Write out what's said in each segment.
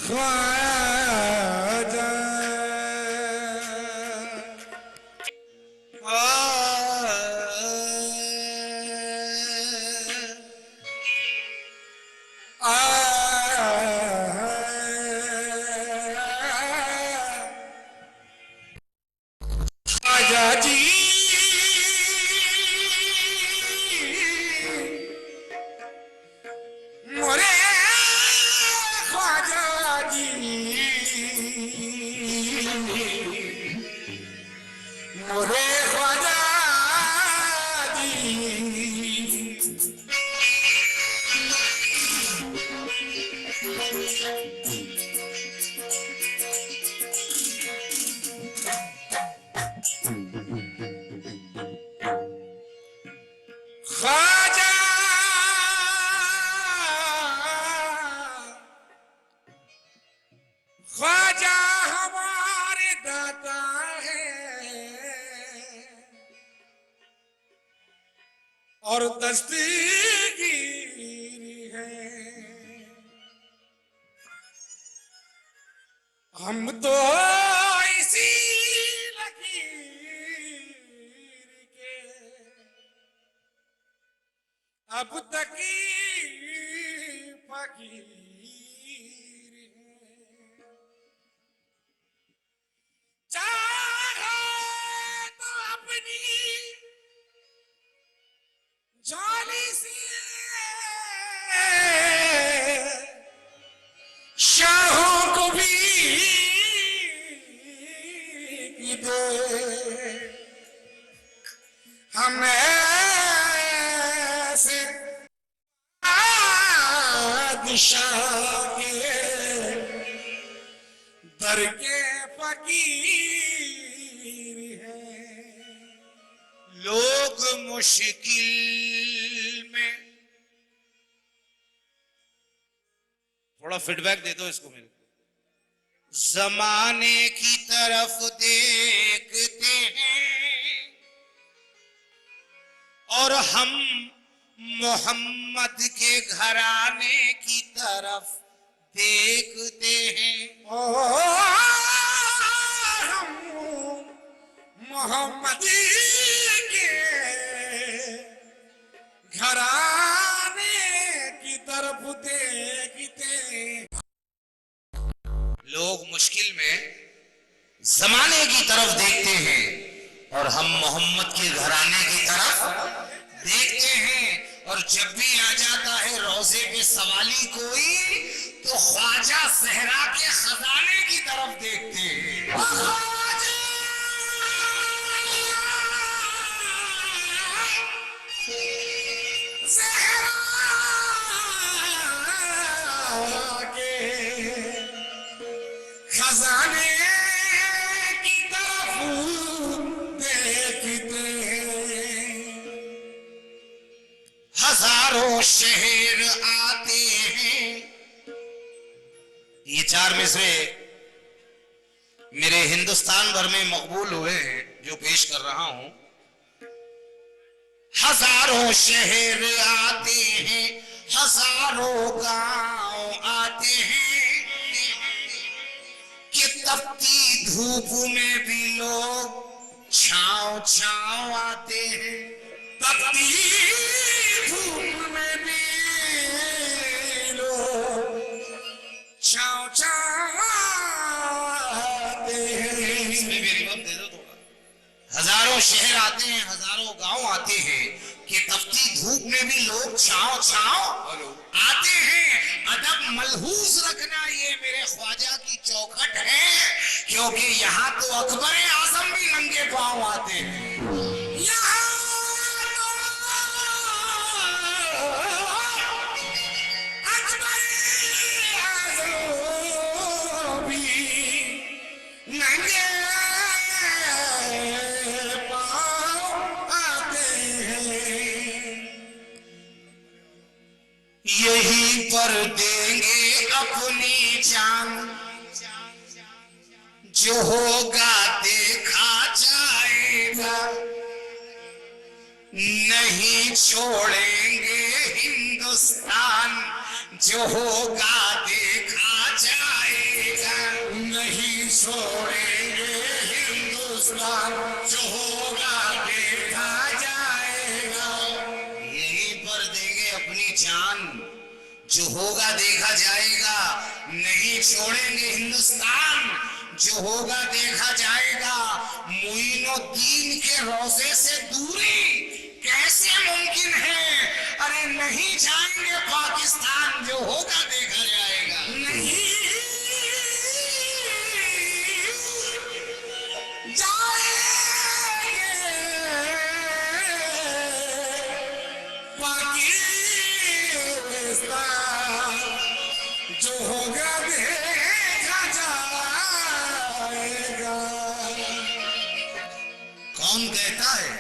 ख्वाजा ख्वाजा जी मोरे ख्वाजा जी मोरे ख्वाजा जी ख्वाजा ख्वाजा हमारे दाता है और दस्तगीर है। हम तो इसी लकीर के अब तक फकीर हैं। चाहे तो अपनी झोली से शाहों को भी दे हमें से बादशाह के दर के फकीर हैं। लोग मुश्किल में, थोड़ा फीडबैक दे दो इसको मेरे, जमाने की तरफ देखते हैं और हम मोहम्मद के घराने की तरफ देखते हैं। हम मोहम्मद के घराने की तरफ देखते। लोग मुश्किल में जमाने की तरफ देखते हैं और हम मोहम्मद के घराने की तरफ देखते हैं। और जब भी आ जाता है रोजे पे सवाली कोई तो ख्वाजा सहरा के खजाने की तरफ देखते हैं। खजाने की तरफ देखते हैं। हजारों शहर आते हैं। ये चार मिसरे मेरे हिंदुस्तान भर में मकबूल हुए हैं जो पेश कर रहा हूं। हजारों शहर आते हैं, हजारों गांव आते हैं कि तपती धूप में भी लोग छांव छांव आते हैं। तपती धूप में भी लोग छांव छांव आते हैं। इसमें भी रिवर्ब दे दो थोड़ा। हजारों शहर आते हैं, हजारों गांव आते हैं कि तपती धूप में भी लोग छांव छांव आते हैं। अदब मलहूज रखना ये मेरे ख्वाजा की चौखट है, क्योंकि यहाँ तो अकबर आजम भी नंगे पांव आते हैं। यहाँ अकबर आज़म भी नंगे पाँव आते हैं। यही पर देंगे अपनी जान, जो होगा देखा जाएगा। नहीं छोड़ेंगे हिंदुस्तान, जो होगा देखा जाएगा। छोड़ेंगे हिंदुस्तान, जो होगा देखा जाएगा। यहीं पर देंगे अपनी जान, जो होगा देखा जाएगा। नहीं छोड़ेंगे हिंदुस्तान, जो होगा देखा जाएगा। मोइनुद्दीन के रोजे से दूरी कैसे मुमकिन है? अरे नहीं जाएंगे पाकिस्तान, जो होगा देखा जाएगा। नहीं जाएंगे पाकिस्तान, जो होगा देखा जाएगा। कौन कहता है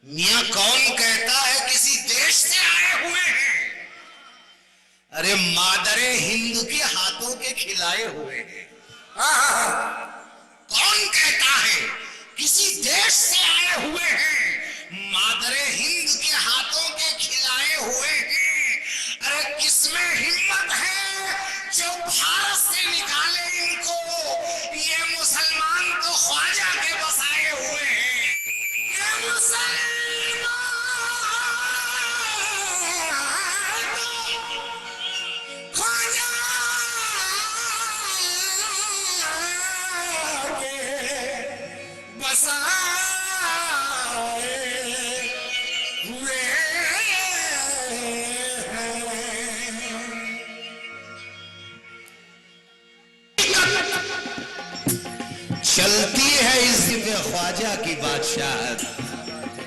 मियां, कौन कहता है किसी देश से आए हुए हैं? अरे मादरे हिंद के हाथों के खिलाए हुए हैं। कौन कहता है किसी देश से आए हुए हैं? मादरे हिंद के हाथों के खिलाए हुए हैं। अरे किसमें हिम्मत है जो भारत से निकाले इनको? ये मुसलमान तो ख्वाजा के बसाए हुए हैं। ये मुसलमान ख्वाजा के बसाए हुए हैं। चलती है इसमें ख्वाजा की बादशाहत।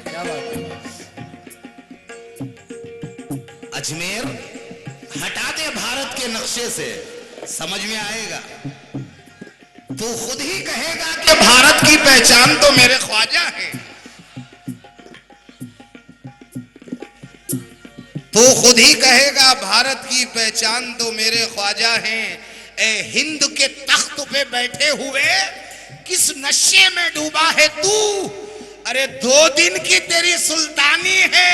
क्या बात है? अजमेर हटा दे भारत के नक्शे से, समझ में आएगा। तू खुद ही कहेगा कि भारत की पहचान तो मेरे ख्वाजा है। तू खुद ही कहेगा भारत की पहचान तो मेरे ख्वाजा हैं। ए हिंद के तख्त पे बैठे हुए किस नशे में डूबा है तू? अरे 2 दिन की तेरी सुल्तानी है,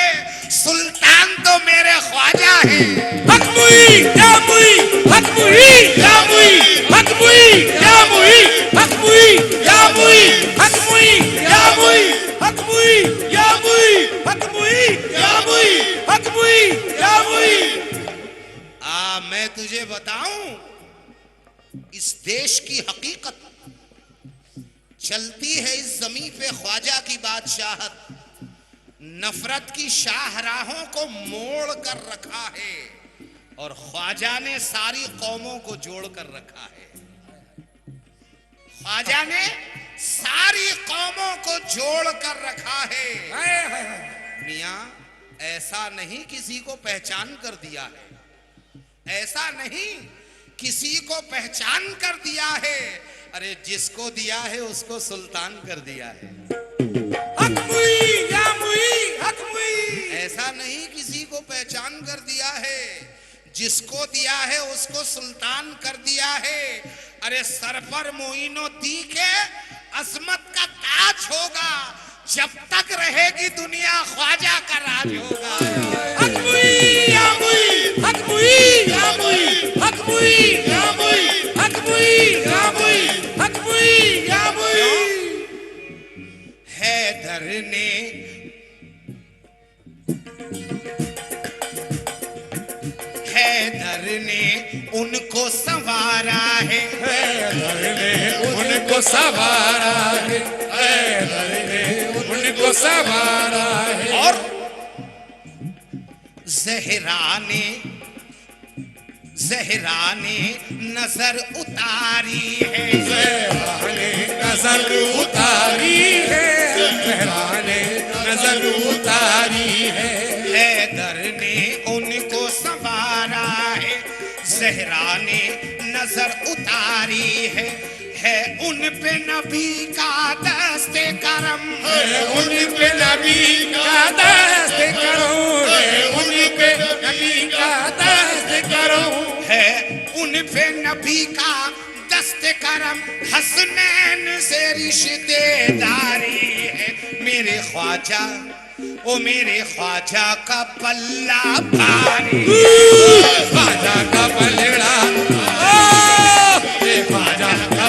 सुल्तान तो मेरे ख्वाजा है। हक मुई या मुई, हक मुई या मुई, हक मुई या मुई, हक मुई या मुई, हक मुई या मुई, हक मुई या मुई, हक मुई या मुई, हक मुई या मुई। मैं तुझे बताऊं इस देश की हकीकत। चलती है इस जमीन पे ख्वाजा की बादशाहत। नफरत की शाहराहों को मोड़ कर रखा है और ख्वाजा ने सारी कौमों को जोड़ कर रखा है। ख्वाजा ने सारी कौमों को जोड़ कर रखा है। मियां ऐसा नहीं किसी को पहचान कर दिया है, ऐसा नहीं किसी को पहचान कर दिया है। अरे जिसको दिया है उसको सुल्तान कर दिया है। हक मुई या मुई, हक मुई। ऐसा नहीं किसी को पहचान कर दिया है, जिसको दिया है उसको सुल्तान कर दिया है। अरे सर पर मोइनुद्दीन के अजमत का ताज होगा, जब तक रहेगी दुनिया ख्वाजा का राज होगा। हक मुई या मुई, हक मुई या मुई, हक मुई या मुई, हक मुई या मुई, हक मुई या मुई। हैदर ने उनको संवारा है, हैदर ने उनको संवारा है, हैदर ने उनको संवारा है। और ज़हरा ने नजर उतारी है, ज़हरा ने नजर उतारी है, ज़हरा ने नजर उतारी है। हैदर ने उनको संवारा है, ज़हरा ने नजर उतारी है उन पे नबी का दस्ते करम, है उन पे नबी का दस्त करो, है उन पे नबी का दस्त करो, है उन पे नबी का दस्ते करम। हसनैन से रिश्तेदारी है मेरे ख्वाजा, ओ मेरे ख्वाजा का पल्ला भारी, ख्वाजा का पलड़ा, ख्वाजा का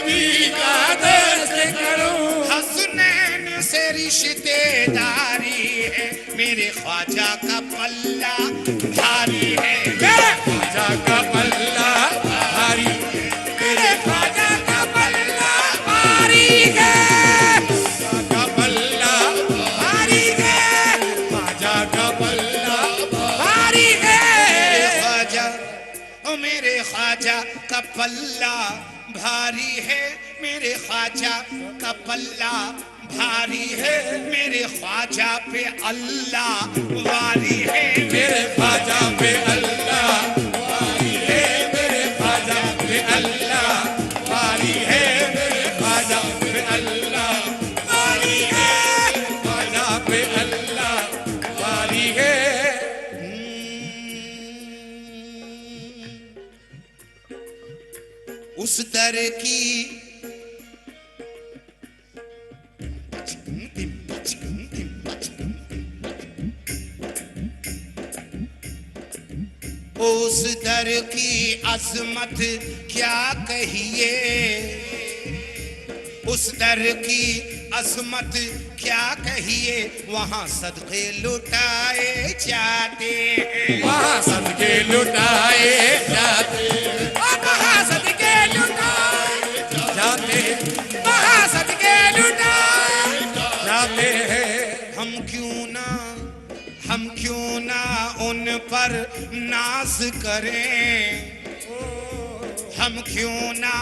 नबी का दर्द करूं। हसनैन से रिश्तेदारी है, मेरे ख्वाजा का पल्ला भारी है। मेरे ख्वाजा का पल्ला भारी, मेरे ख्वाजा का पल्ला भारी है, ख्वाजा का पल्ला भारी है, ख्वाजा का पल्ला भारी है। ख्वाजा, ओ मेरे ख्वाजा का पल्ला भारी है, मेरे ख्वाजा का पल्ला भारी है, मेरे ख्वाजा पे अल्लाह वारी है। मेरे ख्वाजा पे अल्लाह वारी है, मेरे ख्वाजा पे अल्लाह वारी है, मेरे ख्वाजा पे अल्लाह वारी है, ख्वाजा पे अल्लाह वारी है। उस दर की उस दर की अजमत क्या कहिए, उस दर की अजमत क्या कहिए, वहाँ सदके लुटाए जाते हैं, वहाँ सदके लुटाए जाते, वहाँ सदके लुटाए जाते, वहाँ सदके लुटाए जाते हैं। हम क्यों ना उन पर नाज करें, हम क्यों ना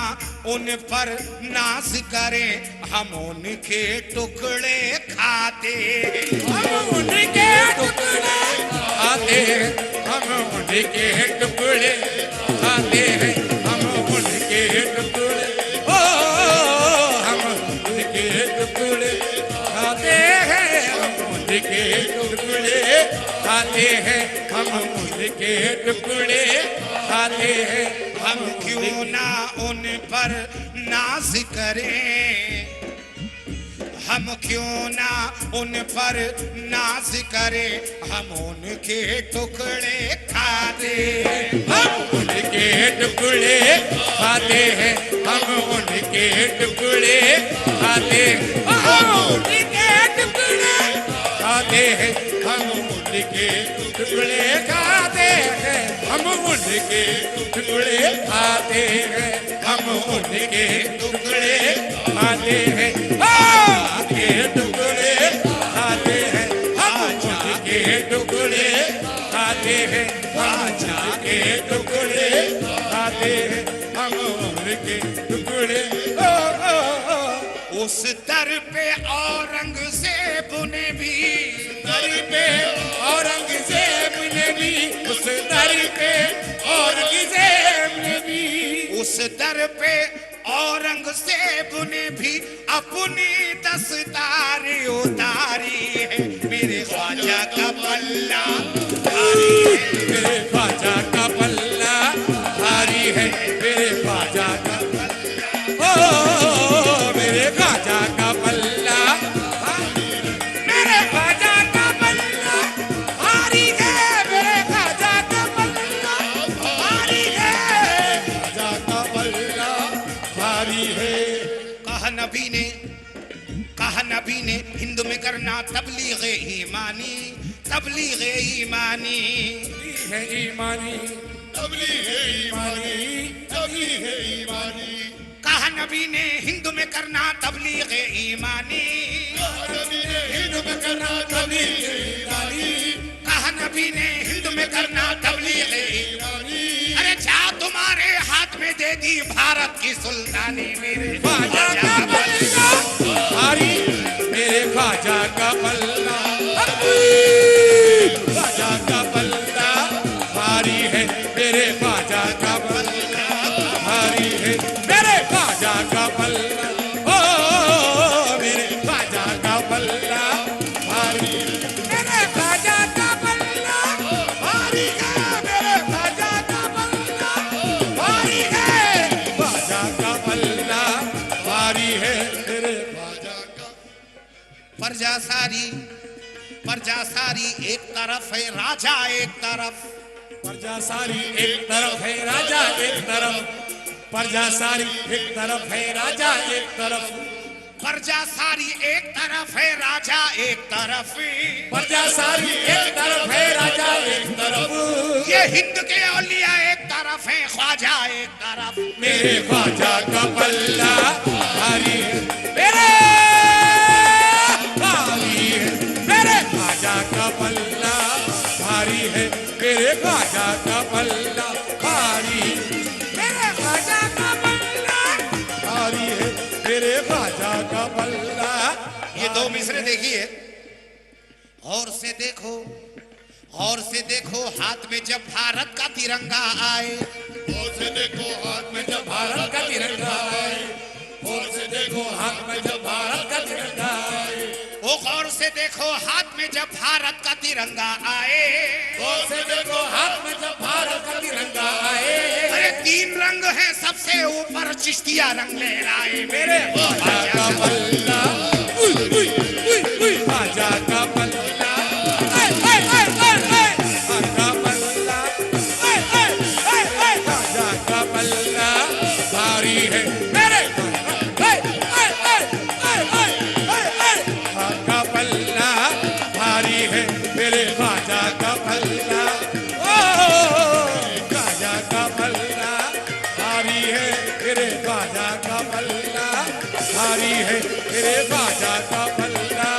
उन पर नाज करें, हम उनके टुकड़े खाते, हम उनके टुकड़े खाते, हम उनके टुकड़े खाते हैं, हम उनके टुकड़े, ओ हम उनके टुकड़े खाते हैं, हम उनके टुकड़े खाते हैं, हम उनके टुकड़े खाते हैं। हम क्यों ना उन पर नाज करें, हम क्यों ना उन पर नाज करें, हम उनके टुकड़े खाते, हम उनके टुकड़े खाते हैं, हम उनके टुकड़े खाते, हम उनके टुकड़े खाते हैं, हम उनके टुकड़े खाते हैं, हम उनके टुकड़े खाते हैं, हम उनके टुकड़े खाते हैं, के टुकड़े खाते हैं, हम उनके टुकड़े खाते हैं, हम के टुकड़े खाते हैं, हम उनके टुकड़े। उस दर पे औरंगजेब ने भी, दर पे औरंगजेब ने भी, उस दर पे औरंगजेब ने भी, उस दर पे औरंगजेब ने भी अपनी दस्तदार उतारी है, मेरे ख्वाजा का पल्ला भारी है, मेरे ख्वाजा का पल्ला भारी है, मेरे ख्वाजा का पल्ला, ओ मेरे ख्वाजा का पल्ला, मेरे ख्वाजा का पल्ला भारी है, मेरे ख्वाजा का पल्ला भारी है, ख्वाजा का पल्ला भारी है। कहा नबी ने हिंद में करना तबलीग ईमानी, तबलीग ईमानी है ईमानी, तबलीग है ईमानी, तबलीग है ईमानी। कहा नबी ने हिंद में करना तबलीग ईमानी, हिंद में करना तबलीग ईमानी, कहा नबी ने हिंद में करना तबलीग ईमानी। अरे जा तुम्हारे हाथ में दे दी भारत की सुल्तानी, मेरे ख्वाजा का पल्ला भारी, मेरे ख्वाजा का पल्ला, ख्वाजा का पल्ला भारी है, मेरे ख्वाजा का पल्ला भारी है, मेरे ख्वाजा का पल्ला, ओ मेरे ख्वाजा का पल्ला भारी, मेरे ख्वाजा का पल्ला भारी है, मेरे ख्वाजा का पल्ला भारी है, ख्वाजा का पल्ला भारी है, मेरे ख्वाजा का। प्रजा सारी एक तरफ है, राजा एक तरफ, प्रजा सारी एक तरफ है, राजा एक तरफ, प्रजा सारी एक तरफ है, राजा एक तरफ। प्रजा सारी एक तरफ है, राजा एक तरफ। प्रजा सारी एक तरफ है, राजा एक तरफ। ये हिंद के औलिया एक तरफ है, ख्वाजा एक तरफ। मेरे ख्वाजा का पल्ला भारी है, मेरे भारी है, मेरे ख्वाजा का पल्ला भारी है, मेरे ख्वाजा का पल्ला भारी, मेरे ख्वाजा का पल्ला भारी है, मेरे ख्वाजा का पल्ला। ये दो मिसरे देखिए, और से देखो, और से देखो, हाथ में जब भारत का तिरंगा आए। और से देखो हाथ में जब भारत का तिरंगा आए, और से देखो हाथ में जब भारत का तिरंगा आए, ओ गौर से देखो हाथ में जब भारत का तिरंगा आए। और से देखो हाथ में जब भारत का तिरंगा आए। अरे तीन रंग है सबसे ऊपर, चिश्तिया रंग लहराए। मेरे ख्वाजा का पल्ला, उई उई उई उई, ख्वाजा का पल्ला, ऐ ऐ ऐ ऐ ऐ, ख्वाजा पल्ला, ऐ ऐ ऐ ऐ, ख्वाजा का पल्ला भारी है, मेरे ऐ ऐ ऐ ऐ ऐ ऐ ऐ, ख्वाजा का पल्ला भारी है, मेरे ख्वाजा का पल्ला। ओ ख्वाजा का पल्ला भारी है, मेरे ख्वाजा का पल्ला भारी है, मेरे ख्वाजा का पल्ला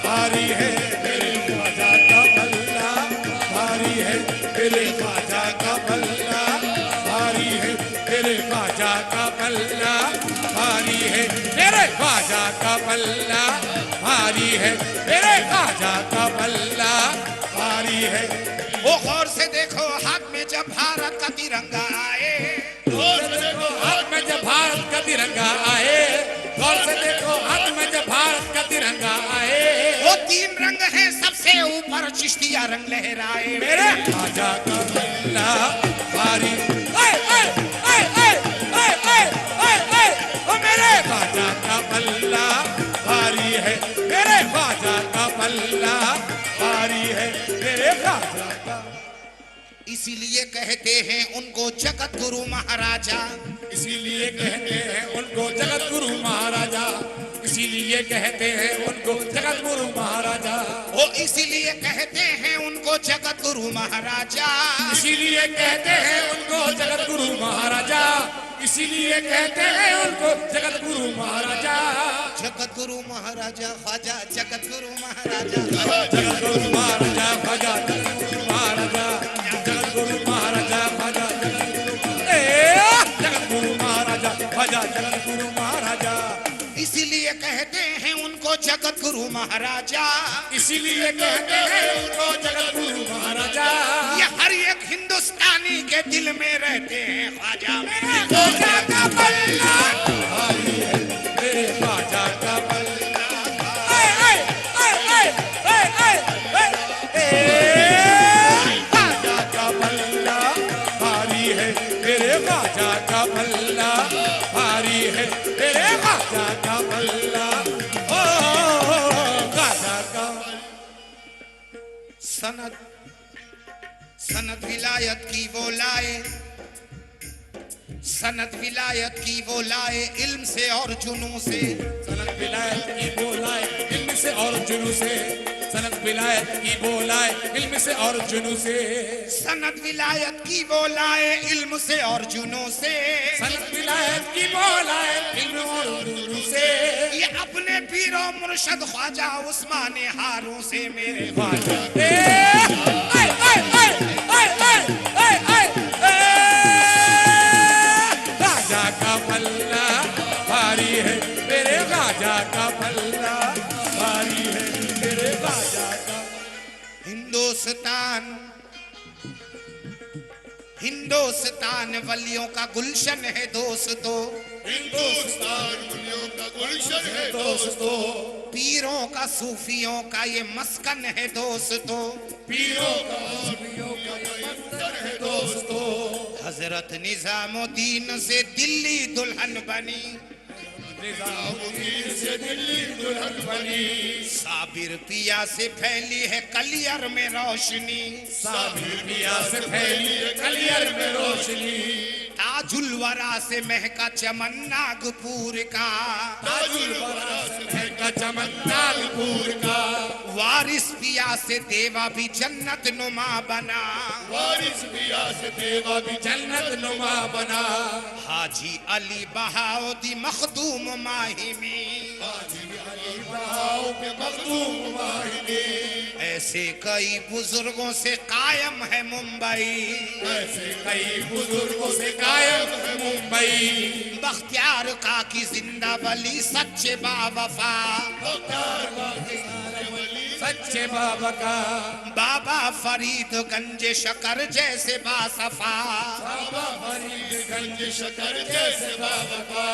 भारी है, मेरे ख्वाजा का पल्ला भारी है, मेरे ख्वाजा का पल्ला भारी है, मेरे ख्वाजा का पल्ला भारी है, मेरे ख्वाजा का पल्ला भारी है, मेरे ख्वाजा का पल्ला भारी है। ओ गौर से देखो हाथ में जब भारत का तिरंगा आए। गौर से देखो हाथ में जब भारत का तिरंगा आए, गौर से देखो हाथ में जब भारत का तिरंगा आए। वो तीन रंग है सबसे ऊपर, चिश्तिया रंग लहराए। मेरे ख्वाजा का पल्ला भारी, ऐ ऐ ऐ ऐ ऐ ऐ ऐ ऐ, ओ मेरे ख्वाजा का पल्ला भारी है, मेरे ख्वाजा का पल्ला भारी है, मेरे ख्वाजा का। इसीलिए कहते हैं उनको जगत गुरु महाराजा। इसीलिए कहते हैं उनको जगत गुरु महाराजा, इसीलिए कहते हैं उनको जगत गुरु महाराजा। वो इसीलिए कहते हैं उनको जगत गुरु महाराजा। इसीलिए कहते हैं उनको जगत गुरु महाराजा, इसीलिए कहते हैं उनको जगत गुरु महाराजा। जगत गुरु महाराजा ख्वाजा, जगत गुरु महाराजा, जगत गुरु महाराजा ख्वाजा, जगत गुरु महाराजा, जगत गुरु महाराजा ख्वाजा, जगत गुरु महाराजा ख्वाजा, जगत गुरु महाराजा। इसीलिए कहते हैं उनको जगत गुरु महाराजा। इसीलिए कहते हैं उनको जगत गुरु महाराजा। ये हर एक हिंदुस्तानी के दिल में रहते हैं ख्वाजा। मेरे ख्वाजा का पल्ला भारी है, मेरे ख्वाजा का पल्ला, ऐ ऐ ऐ ऐ ऐ ऐ ऐ, ख्वाजा का पल्ला भारी है, मेरे ख्वाजा का पल्ला भारी है, मेरे ख्वाजा का पल्ला। ओ ख्वाजा का सनद सनद विलायत की वो लाए, सनद विलायत की वो लाए, इल्म से और जुनू से। सनद विलायत की बोलाए इल्म से और जुनू से, सनद विलायत की बोलाए इल्म से और जुनू से, सनद विलायत की वो लाए, इल्म से और जुनू से। सनद विलायत की बोलाए इल्म और जुनू से। ये अपने पीरो मुर्शद ख्वाजा उस्मान हारू से मेरे ख्वाजा ए ऐ ऐ ऐ ऐ ऐ ऐ ऐ, ख्वाजा का पल्ला भारी है, मेरे ख्वाजा का पल्ला भारी है, मेरे ख्वाजा का। हिंदुस्तान हिंदुस्तान वलियों का गुलशन है दोस्तों। हिंदुस्तान वलियों का गुलशन है दोस्तों। पीरों का सूफियों का ये मस्कन है दोस्तों। पीरों का सूफियों का ये मंदिर है दोस्तों। हजरत निजामुद्दीन से दिल्ली दुल्हन बनी, निजामुद्दीन से दिल्ली दुल्हन बनी। साबिर पिया से फैली है कलियर में रोशनी, साबिर पिया से फैली है कलियर में रोशनी। ताज ताजुल वरा से महका चमन नागपुर का, ताजुल वरा से महका चमन नागपुर का, वारिस पिया से देवा भी जन्नत नुमा बना, वारिस पिया से देवा भी जन्नत नुमा बना, हाजी अली बहाउद्दीन मखदूम माहिमी, हाजी अली बहाओ के मखदूम माहिमी, ऐसे कई बुजुर्गों से कायम है मुंबई, ऐसे कई बुजुर्गों से कायम है मुंबई, बख्तियार का की जिंदा वली सच्चे बावफा, सच्चे बाबा का, बाबा फरीद गंज शकर जैसे बासफा, बाबा फरीदगंज शकर जैसे बाबा का,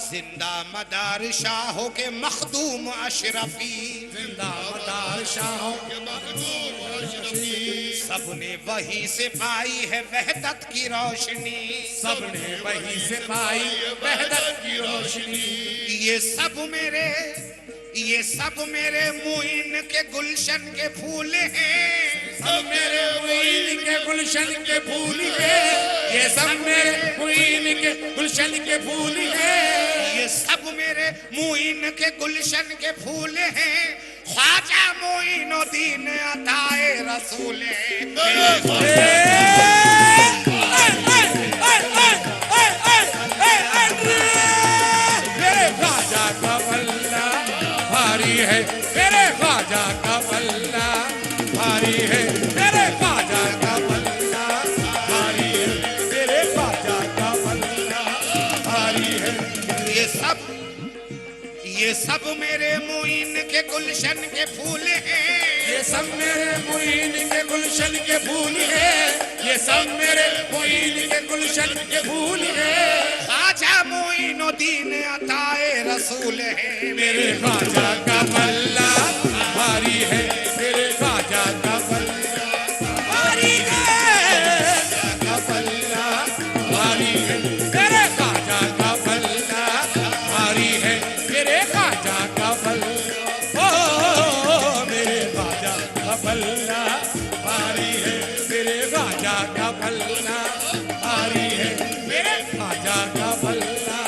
जिंदा मदार शाहों के मखदूम अशरफी, जिंदा मदार शाहों के मखदूम अशरफी, सबने वही से पाई है वहदत की रोशनी, सबने वही से पाई वहदत की रोशनी, ये सब मेरे मुइन के गुलशन के फूल हैं, सब मेरे मुइन के गुलशन के फूल हैं, ये सब मेरे मुइन के गुलशन के फूल हैं, ये सब मेरे मुइन के गुलशन के फूल हैं, ख्वाजा मोइनुद्दीन अताए रसूल हैं। मेरे ख्वाजा का पल्ला भारी है, मेरे ख्वाजा का पल्ला भारी है, मेरे ख्वाजा का पल्ला भारी है, मेरे ख्वाजा का पल्ला भारी है, ये सब मेरे मुइन के गुलशन के फूल हैं, ये सब मेरे मुइन के गुलशन के फूल हैं, ये सब मेरे मुइन के गुलशन के फूल हैं, ख्वाजा मोइनुद्दीन अताए रसूल हैं। मेरे ख्वाजा का पल्ला भारी है, मेरे ख्वाजा का पल्ला भारी है, का पल्ला भारी है, मेरे ख्वाजा का पल्ला भारी है, मेरे ख्वाजा का पल्ला, ओ मेरे ख्वाजा का पल्ला भारी है, मेरे ख्वाजा का पल्ला भारी है, मेरे ख्वाजा का पल्ला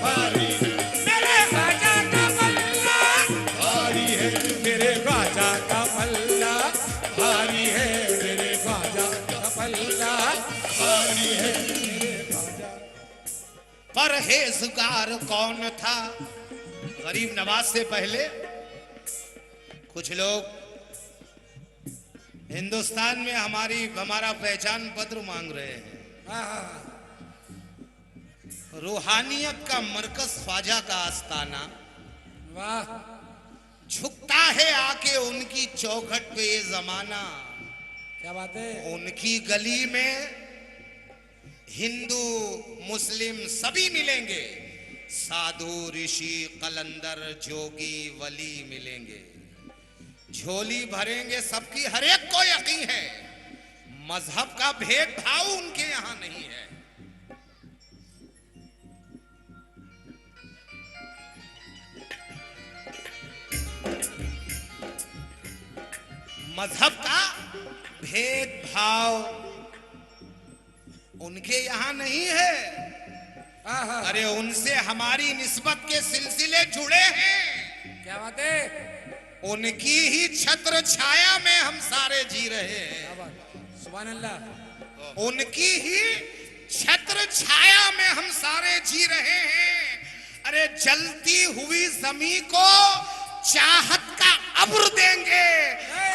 भारी है, मेरे ख्वाजा का पल्ला भारी है, मेरे ख्वाजा का पल्ला भारी है, मेरे ख्वाजा का पल्ला भारी है, मेरे ख्वाजा। परहेजगार कौन था? गरीब नवाज से पहले कुछ लोग हिंदुस्तान में हमारा पहचान पत्र मांग रहे हैं। रूहानियत का मरकज ख्वाजा का आस्ताना, वाह, झुकता है आके उनकी चौखट पे ये जमाना, क्या बात है, उनकी गली में हिंदू मुस्लिम सभी मिलेंगे, साधु ऋषि कलंदर जोगी वली मिलेंगे, झोली भरेंगे सबकी, हर एक को यकीन है मजहब का भेदभाव उनके यहां नहीं है। मजहब का भेदभाव उनके यहां नहीं है। अरे उनसे हमारी निस्बत के सिलसिले जुड़े हैं, क्या बात है, उनकी ही छत्र छाया में हम सारे जी रहे हैं, सुभान अल्लाह, उनकी ही छत्र छाया में हम सारे जी रहे हैं। अरे जलती हुई जमीन को चाहत का अब्र देंगे,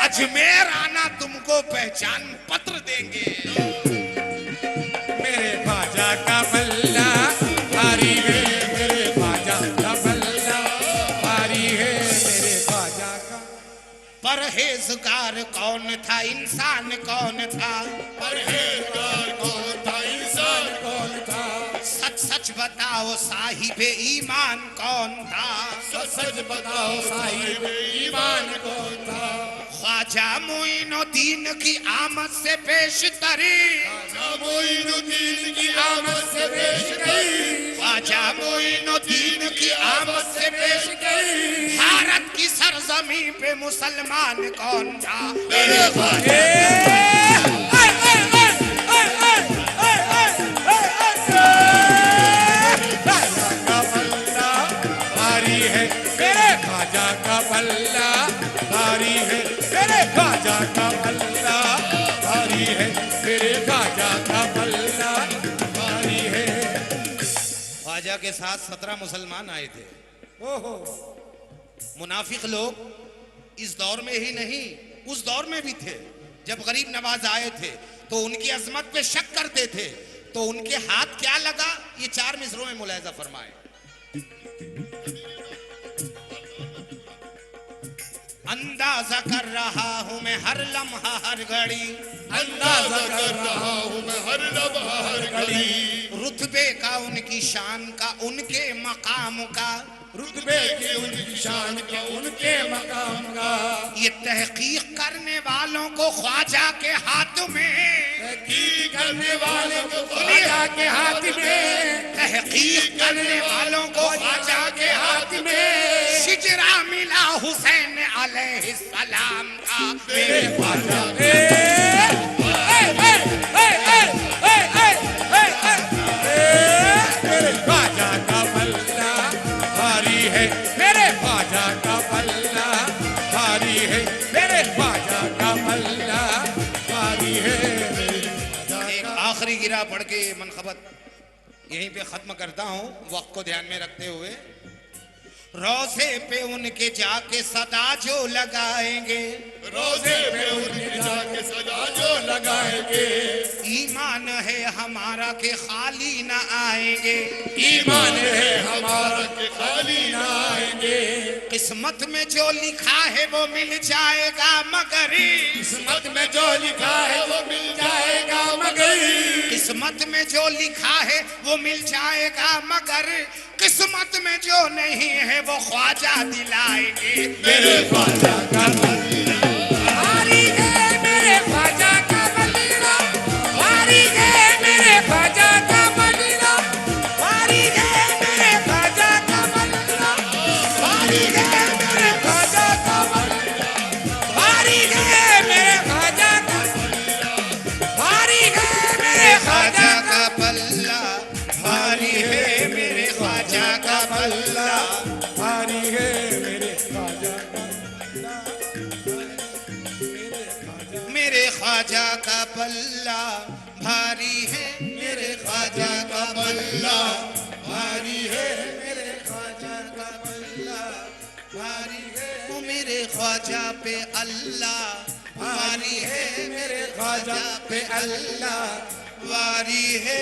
अजमेर आना तुमको पहचान पत्र देंगे। मेरे ख्वाजा का पल्ला भारी है, मेरे ख्वाजा का पल्ला भारी है, मेरे ख्वाजा का। परहेजगार कौन था, इंसान कौन था, परहेजगार कौन था, इंसान कौन था, सच सच बताओ साहिबे ईमान कौन था, सच सच बताओ साहिब ईमान कौन था। ख्वाजा मोइनुद्दीन की आमद से पेशतरी, ख्वाजा मोइनुद्दीन की आमद से पेश गई, ख्वाजा मोइनुद्दीन की आमद से पेश गई। भारत की सरजमी पे मुसलमान कौन था, मेरे ख्वाजा भारी है मेरे ख्वाजा का पल्ला, भारी है मेरे ख्वाजा का पल्ला, भारी है मेरे ख्वाजा का पल्ला, भारी है। ख्वाजा के साथ 17 मुसलमान आए थे। ओहो, मुनाफिक लोग इस दौर में ही नहीं उस दौर में भी थे। जब गरीब नवाज आए थे तो उनकी अजमत पे शक करते थे, तो उनके हाथ क्या लगा, ये 4 मिसरों में मुलाहिजा फरमाए। अंदाजा कर रहा हूं मैं हर लम्हा हर घड़ी, अंदाजा कर रहा हूं मैं हर लम्हा हर घड़ी, रुतबे का उनकी शान का उनके मकाम का, रुतबे की उनकी शान का उनके मकाम का। ये तहकीक करने वालों को ख्वाजा के हाथ में, तहकीक करने वालों को ख्वाजा के हाथ में, तहकीक करने वालों को ख्वाजा के हाथ में शिजरा मिला हुसैन अलैहिस्सलाम का। मेरे ख्वाजा मेरे ख्वाजा का पल्ला भारी है, मेरे ख्वाजा का पल्ला भारी है, मेरे ख्वाजा का पल्ला भारी है। एक आखिरी गिरा पढ़ के ये मनखबत यहीं पे खत्म करता हूँ, वक्त को ध्यान में रखते हुए। रोजे पे उनके जाके सदा जो लगाएंगे, रोजे पे उनके जाके सदा जो लगाएंगे, ईमान है हमारा के खाली न आएंगे, ईमान है हमारा के खाली ना आएंगे। किस्मत में जो लिखा है वो मिल जाएगा मगर, किस्मत में जो लिखा है वो मिल जाएगा मगर, किस्मत में जो लिखा है वो मिल जाएगा मगर, किस्मत में जो नहीं है वो ख्वाजा दिलाएंगे। मेरे ख्वाजा का पल्ला भारी है मेरे ख्वाजा का पल्ला, भारी है मेरे ख्वाजा का पल्ला, भारी है मेरे ख्वाजा का पल्ला, भारी है मेरे ख्वाजा का पल्ला, भारी है मेरे ख्वाजा का पल्ला, भारी है मेरे ख्वाजा का पल्ला, भारी है मेरे ख्वाजा का पल्ला, भारी है मेरे ख्वाजा का, मेरे ख्वाजा का पल्ला भारी है, मेरे ख्वाजा का पल्ला भारी है, मेरे ख्वाजा का पल्ला भारी है, वो मेरे ख्वाजा पे अल्लाह भारी है, मेरे ख्वाजा पे अल्लाह वारी है।